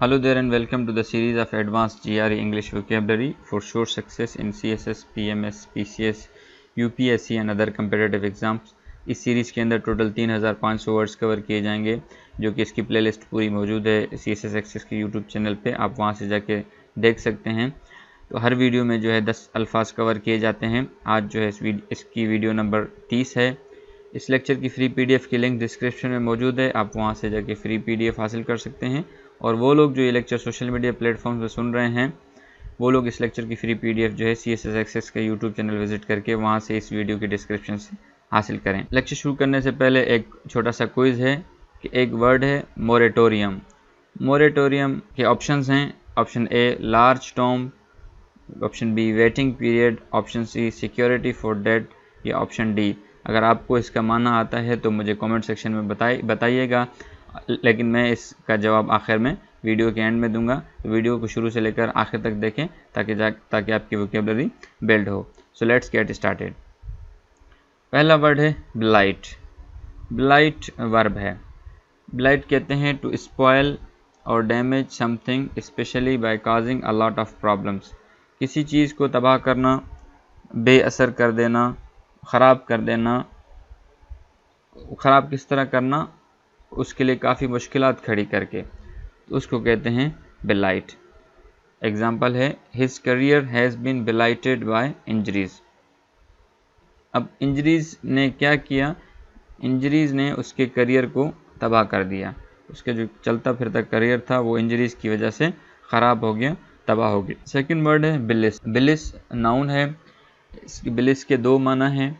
Hello there and welcome to the series of Advanced GRE English Vocabulary for sure success in CSS, PMS, PCS, UPSC and other competitive exams। इस series के अंदर total 3500 words cover किए जाएंगे, जो कि इसकी playlist पूरी मौजूद है CSS एक्सेस के यूट्यूब चैनल पे, आप वहां से जाके देख सकते हैं। तो हर वीडियो में जो है 10 अल्फाज कवर किए जाते हैं। आज जो है इसकी वीडियो नंबर 30 है। इस लेक्चर की फ्री PDF की लिंक डिस्क्रिप्शन में मौजूद है, आप वहां से जाके फ्री PDF हासिल कर सकते हैं। और वो लोग जो ये लेक्चर सोशल मीडिया प्लेटफॉर्म पर सुन रहे हैं, वो लोग इस लेक्चर की फ्री PDF जो है CSS एक्सेस का यूट्यूब चैनल विजिट करके वहाँ से इस वीडियो के डिस्क्रिप्शन से हासिल करें। लेक्चर शुरू करने से पहले एक छोटा सा क्विज है कि एक वर्ड है मोरेटोरियम। मोरेटोरियम के ऑप्शंस हैं, option A large term, option B waiting period, option C security for debt या ऑप्शन डी। अगर आपको इसका माना आता है तो मुझे कमेंट सेक्शन में बताइएगा, लेकिन मैं इसका जवाब आखिर में वीडियो के एंड में दूंगा। तो वीडियो को शुरू से लेकर आखिर तक देखें ताकि आपकी वोकेबलरी बिल्ड हो। So let's get started. पहला वर्ड है ब्लाइट। ब्लाइट वर्ब है। ब्लाइट कहते हैं टू स्पॉयल और damage something specially by causing a lot of problems. किसी चीज़ को तबाह करना, बेअसर कर देना, ख़राब कर देना। ख़राब किस तरह करना, उसके लिए काफ़ी मुश्किलात खड़ी करके, तो उसको कहते हैं बिलाइट। एग्जाम्पल है his career has been blighted by injuries. अब इंजरीज ने क्या किया, इंजरीज ने उसके करियर को तबाह कर दिया। उसके जो चलता फिरता करियर था वो इंजरीज की वजह से ख़राब हो गया, तबाह हो गया। सेकंड वर्ड है बिलिस। बिलिस नाउन है। इसकी बिलिस के दो माना हैं।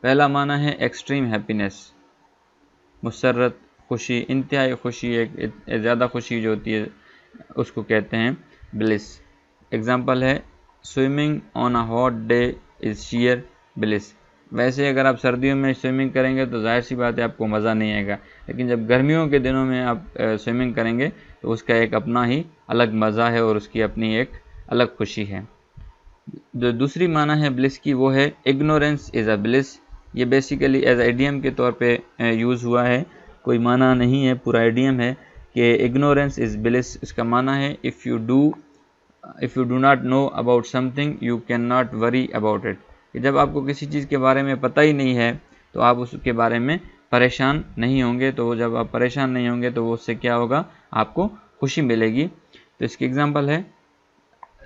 पहला माना है एक्सट्रीम हैप्पीनेस, मुसर्रत, खुशी, इंतहाई खुशी, एक ज़्यादा खुशी जो होती है उसको कहते हैं ब्लिस। एग्जाम्पल है swimming on a hot day is share bliss. वैसे अगर आप सर्दियों में स्विमिंग करेंगे तो जाहिर सी बात है आपको मज़ा नहीं आएगा, लेकिन जब गर्मियों के दिनों में आप स्विमिंग करेंगे तो उसका एक अपना ही अलग मज़ा है और उसकी अपनी एक अलग खुशी है। जो दूसरी माना है ब्लिस की वो है इग्नोरेंस इज़ अ ब्लिस। ये बेसिकली एज एडियम के तौर पे यूज़ हुआ है, कोई माना नहीं है, पूरा एडियम है कि इग्नोरेंस इज़ ब्लिस। इसका माना है if you do not know about something you can not worry about it. कि जब आपको किसी चीज़ के बारे में पता ही नहीं है तो आप उसके बारे में परेशान नहीं होंगे। तो जब आप परेशान नहीं होंगे तो वो उससे क्या होगा, आपको खुशी मिलेगी। तो इसकी एग्जाम्पल है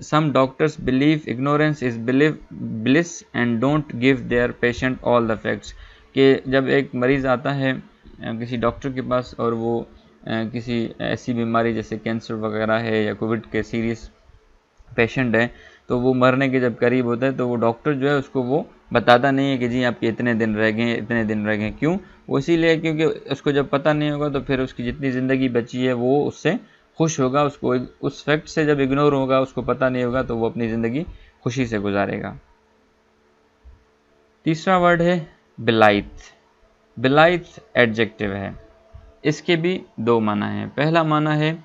Some doctors believe ignorance is bliss and don't give their patient all the facts। कि जब एक मरीज़ आता है किसी डॉक्टर के पास और वो किसी ऐसी बीमारी जैसे कैंसर वगैरह है या कोविड के सीरियस पेशेंट है, तो वो मरने के जब करीब होता है तो वो डॉक्टर जो है उसको वो बताता नहीं है कि जी आपके इतने दिन रह गए, इतने दिन रह गए। क्यों? वो इसीलिए क्योंकि उसको जब पता नहीं होगा तो फिर उसकी जितनी ज़िंदगी बची है वो उससे खुश होगा। उसको उस फैक्ट से जब इग्नोर होगा, उसको पता नहीं होगा, तो वो अपनी ज़िंदगी खुशी से गुजारेगा। तीसरा वर्ड है बिलाइथ। बिलाइथ एडजेक्टिव है। इसके भी दो माना है। पहला माना है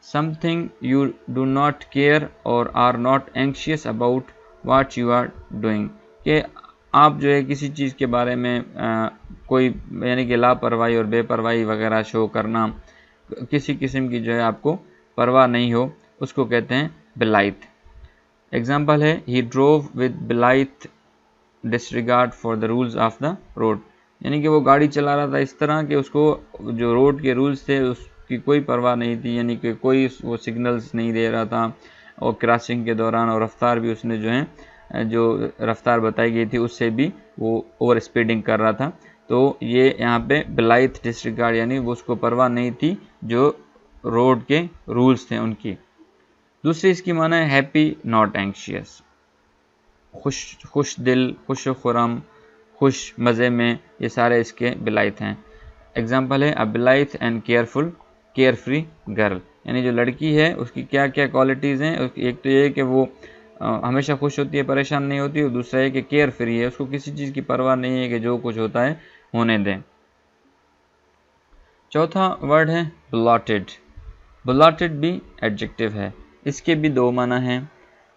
something you do not care और are not anxious about what you are doing. कि आप जो है किसी चीज़ के बारे में कोई यानी कि लापरवाही और बेपरवाही वगैरह शो करना, किसी किस्म की जो है आपको परवाह नहीं हो, उसको कहते हैं बिलाइथ। एग्जाम्पल है he drove with blithe disregard for the rules of the road. यानी कि वो गाड़ी चला रहा था इस तरह कि उसको जो रोड के रूल्स थे उसकी कोई परवाह नहीं थी, यानी कि कोई वो सिग्नल्स नहीं दे रहा था और क्रॉसिंग के दौरान, और रफ्तार भी उसने जो है जो रफ्तार बताई गई थी उससे भी वो ओवर स्पीडिंग कर रहा था। तो ये यहाँ पे बिलाइथ डिसरिगार्ड यानी वो उसको परवाह नहीं थी जो रोड के रूल्स थे उनकी। दूसरी इसकी माना है हैप्पी नॉट एंक्शियस, खुश दिल, खुश खुरम, खुश मज़े में, ये सारे इसके बिलाइथ हैं। एग्जाम्पल है a blithe and careful carefree girl. यानी जो लड़की है उसकी क्या क्या क्वालिटीज़ हैं, एक तो ये है कि वो हमेशा खुश होती है, परेशान नहीं होती, और दूसरा है कि केयर फ्री है, उसको किसी चीज़ की परवाह नहीं है कि जो कुछ होता है होने दें। चौथा वर्ड है ब्लॉटेड। ब्लॉटेड भी एडजेक्टिव है। इसके भी दो माना हैं।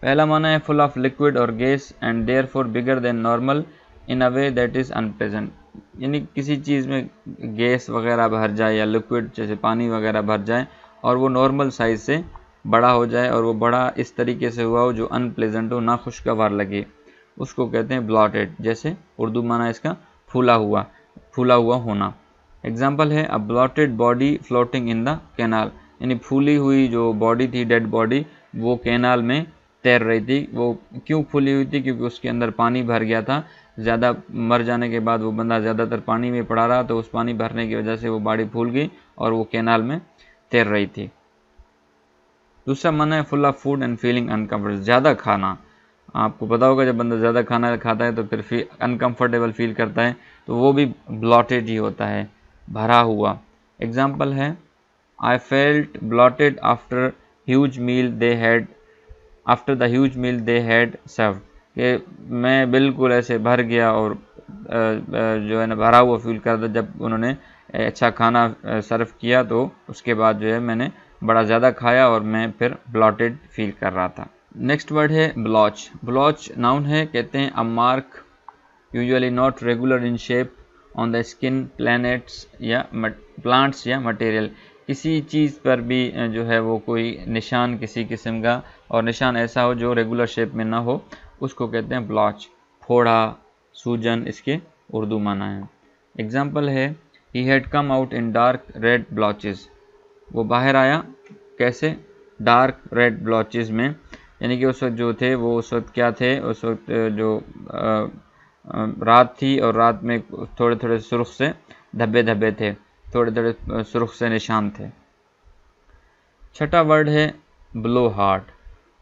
पहला माना है फुल ऑफ लिक्विड और gas and therefore bigger than normal in a way that is unpleasant. यानी किसी चीज़ में गैस वगैरह भर जाए या लिक्विड जैसे पानी वगैरह भर जाए और वो नॉर्मल साइज से बड़ा हो जाए और वो बड़ा इस तरीके से हुआ हो जो अनप्लेजेंट हो, नाखुशगवार लगे, उसको कहते हैं ब्लॉटेड। जैसे उर्दू माना इसका फूला हुआ होना। एग्जाम्पल है a bloated body floating in the canal, यानी फूली हुई जो बॉडी थी, डेड बॉडी, वो कैनाल में तैर रही थी। वो क्यों फूली हुई थी? क्योंकि उसके अंदर पानी भर गया था। ज़्यादा मर जाने के बाद वो बंदा ज़्यादातर पानी में पड़ा रहा, तो उस पानी भरने की वजह से वो बॉडी फूल गई और वो कैनाल में तैर रही थी। दूसरा माना है full of food and feeling uncomfortable, ज़्यादा खाना। आपको पता होगा जब बंदा ज़्यादा खाना खाता है तो फिर अनकम्फर्टेबल फील करता है, तो वो भी ब्लॉटेड ही होता है, भरा हुआ। एग्जाम्पल है I felt bloated after huge meal they had serve, कि मैं बिल्कुल ऐसे भर गया और जो है ना भरा हुआ फील कर था जब उन्होंने अच्छा खाना सर्व किया, तो उसके बाद जो है मैंने बड़ा ज़्यादा खाया और मैं फिर ब्लॉटेड फील कर रहा था। नेक्स्ट वर्ड है ब्लॉच। ब्लॉच नाउन है, कहते हैं a mark usually not regular in shape on the skin, plants या मटेरियल। किसी चीज़ पर भी जो है वो कोई निशान किसी किस्म का, और निशान ऐसा हो जो रेगुलर शेप में ना हो, उसको कहते हैं ब्लॉच। फोड़ा, सूजन इसके उर्दू माना है। एग्जाम्पल है he had come out in dark red blotches, वो बाहर आया कैसे? डार्क रेड ब्लॉचेस में, यानी कि उस वक्त जो थे वो उस वक्त क्या थे? उस वक्त जो रात थी और रात में थोड़े थोड़े सुर्ख से धब्बे धब्बे थे, थोड़े थोड़े सुर्ख से निशान थे। छठा वर्ड है blowhard.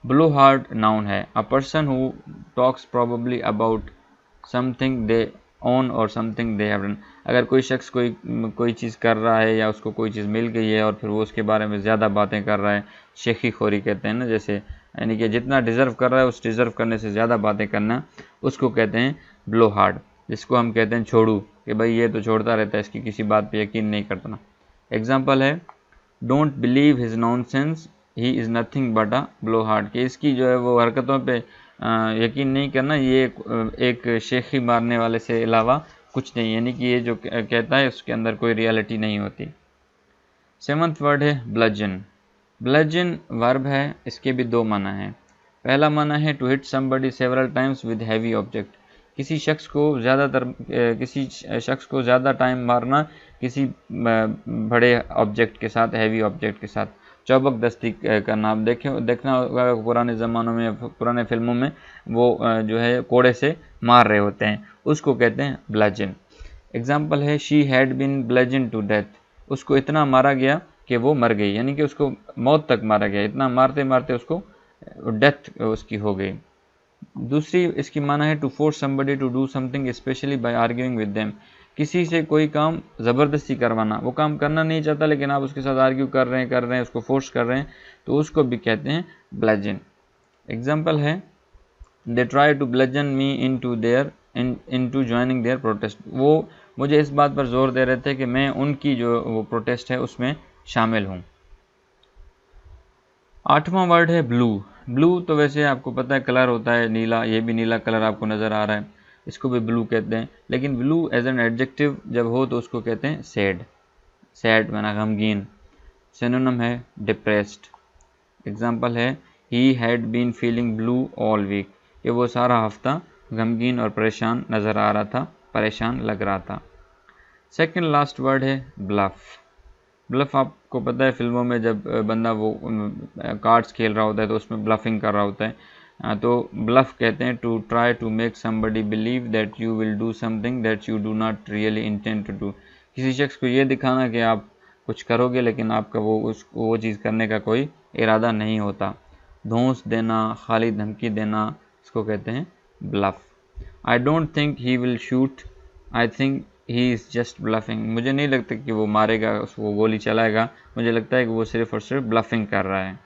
Blowhard noun है, a person who talks probably about something they own और समथिंग दे हैव डन। अगर कोई शख्स कोई चीज़ कर रहा है या उसको कोई चीज़ मिल गई है और फिर वो उसके बारे में ज़्यादा बातें कर रहा है, शेखी खोरी कहते हैं ना, जैसे यानी कि जितना डिज़र्व कर रहा है उस डिज़र्व करने से ज़्यादा बातें करना, उसको कहते हैं ब्लो हार्ट। जिसको हम कहते हैं छोड़ू, कि भाई ये तो छोड़ता रहता है, इसकी किसी बात पे यकीन नहीं करता। एग्जाम्पल है don't believe his nonsense, he is nothing but a blow heart, कि इसकी जो है वो हरकतों पे यकीन नहीं करना, ये एक शेखी मारने वाले से अलावा कुछ नहीं, यानी कि ये जो कहता है उसके अंदर कोई रियलिटी नहीं होती। सेवंथ वर्ड है ब्लजन। ब्लजन वर्ब है, इसके भी दो माना है। पहला माना है to hit somebody several times with heavy object, किसी शख्स को ज़्यादा टाइम मारना किसी बड़े ऑब्जेक्ट के साथ, हैवी ऑब्जेक्ट के साथ। चौबक दस्ती करना, आप देखना होगा पुराने ज़मानों में, पुराने फिल्मों में वो जो है कोड़े से मार रहे होते हैं, उसको कहते हैं ब्लजन। एग्जाम्पल है she had been bludgeon to death, उसको इतना मारा गया कि वो मर गई, यानी कि उसको मौत तक मारा गया, इतना मारते मारते उसको डेथ उसकी हो गई। दूसरी इसकी माना है to force somebody to do something specially by arguing with them, किसी से कोई काम ज़बरदस्ती करवाना, वो काम करना नहीं चाहता लेकिन आप उसके साथ आर्ग्यू कर रहे हैं, उसको फोर्स कर रहे हैं, तो उसको भी कहते हैं ब्लजन। एग्जाम्पल है they try to bludgeon me into joining their protest, वो मुझे इस बात पर जोर दे रहे थे कि मैं उनकी जो वो प्रोटेस्ट है उसमें शामिल हूँ। आठवां वर्ड है ब्लू। ब्लू तो वैसे आपको पता है कलर होता है नीला, ये भी नीला कलर आपको नज़र आ रहा है, इसको भी ब्लू कहते हैं। लेकिन ब्लू एज एन एडजेक्टिव जब हो तो उसको कहते हैं सैड। सैड माना गमगीन। सिनोनिम है डिप्रेस्ड। एग्जाम्पल है he had been feeling blue all week, कि वो सारा हफ्ता गमगीन और परेशान नज़र आ रहा था, परेशान लग रहा था। सेकंड लास्ट वर्ड है ब्लफ। ब्लफ आपको पता है फिल्मों में जब बंदा वो कार्ड्स खेल रहा होता है तो उसमें ब्लफिंग कर रहा होता है, तो ब्लफ कहते हैं to try to make somebody believe that you will do something that you do not really intend to do, किसी शख्स को ये दिखाना कि आप कुछ करोगे लेकिन आपका वो चीज़ करने का कोई इरादा नहीं होता। धौंस देना, खाली धमकी देना, इसको कहते हैं bluff. I don't think he will shoot, I think he is just bluffing, मुझे नहीं लगता कि वो मारेगा, उसको गोली चलाएगा, मुझे लगता है कि वो सिर्फ और सिर्फ ब्लफिंग कर रहा है।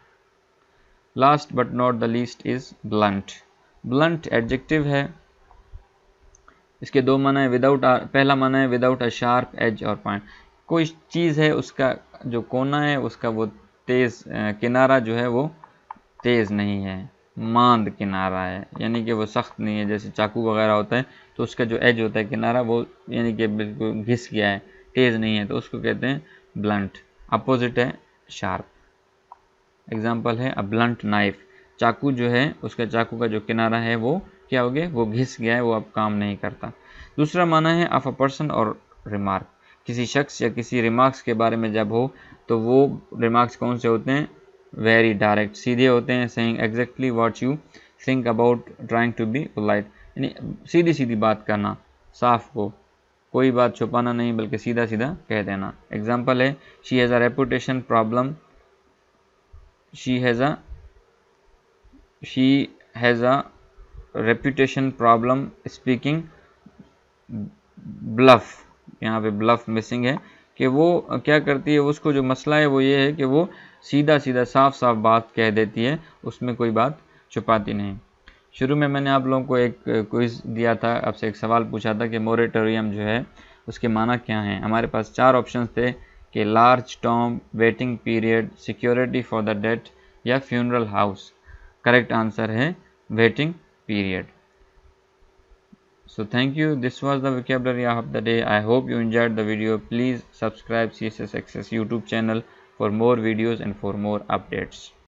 Last but not the least is blunt. Blunt adjective है, इसके दो माना है पहला माना है विदाउट अ शार्प एज और पॉइंट, कोई चीज़ है उसका जो कोना है उसका वो तेज़ किनारा जो है वो तेज़ नहीं है, मांद किनारा है, यानी कि वो सख्त नहीं है, जैसे चाकू वगैरह होता है तो उसका जो एज होता है किनारा वो यानी कि बिल्कुल घिस गया है, तेज़ नहीं है, तो उसको कहते हैं ब्लंट। अपोजिट है शार्प। एग्जाम्पल है अ ब्लंट नाइफ, चाकू जो है उसका चाकू का जो किनारा है वो क्या हो गया, वो घिस गया है, वो अब काम नहीं करता। दूसरा माना है ऑफ अ पर्सन और रिमार्क, किसी शख्स या किसी रिमार्क्स के बारे में जब हो तो वो रिमार्क्स कौन से होते हैं, वेरी डायरेक्ट, सीधे होते हैं, saying exactly what you think about trying to be polite, यानी सीधी सीधी बात करना, साफ को, कोई बात छुपाना नहीं बल्कि सीधा सीधा कह देना। एग्जाम्पल है she has a reputation problem, she has a reputation problem speaking bluff, यहाँ पे ब्लफ मिसिंग है कि वो क्या करती है, उसको जो मसला है वो ये है कि वो सीधा सीधा साफ साफ बात कह देती है, उसमें कोई बात छुपाती नहीं। शुरू में मैंने आप लोगों को एक क्विज़ दिया था, आपसे एक सवाल पूछा था कि मोरेटोरियम जो है उसके माना क्या हैं। हमारे पास 4 ऑप्शंस थे कि large Tom, waiting period, security for the death या फ्यूनरल हाउस। करेक्ट आंसर है waiting period. So thank you. This was the vocabulary of the day. I hope you enjoyed the video. Please subscribe CSS Access YouTube channel for more videos and for more updates.